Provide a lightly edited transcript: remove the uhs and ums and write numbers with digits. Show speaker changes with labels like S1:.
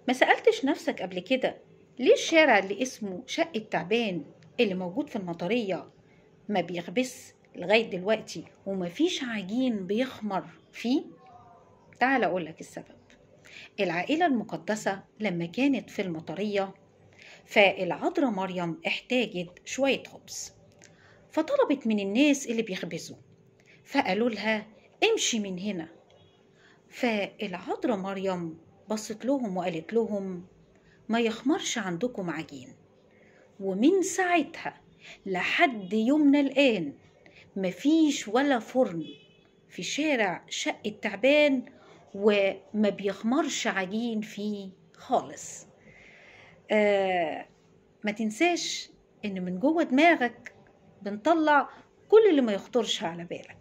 S1: ما سألتش نفسك قبل كده ليه الشارع اللي اسمه شقة تعبان اللي موجود في المطرية ما بيخبس لغاية دلوقتي ومفيش عجين بيخمر فيه؟ تعال أقولك السبب. العائلة المقدسة لما كانت في المطرية فالعذراء مريم احتاجت شوية خبز، فطلبت من الناس اللي بيخبزوا، فقالوا لها امشي من هنا. فالعذراء مريم بصت لهم وقالت لهم ما يخمرش عندكم عجين. ومن ساعتها لحد يومنا الآن مفيش ولا فرن في شارع شقة تعبان وما بيخمرش عجين فيه خالص. ما تنساش ان من جوه دماغك بنطلع كل اللي ما يخطرش على بالك.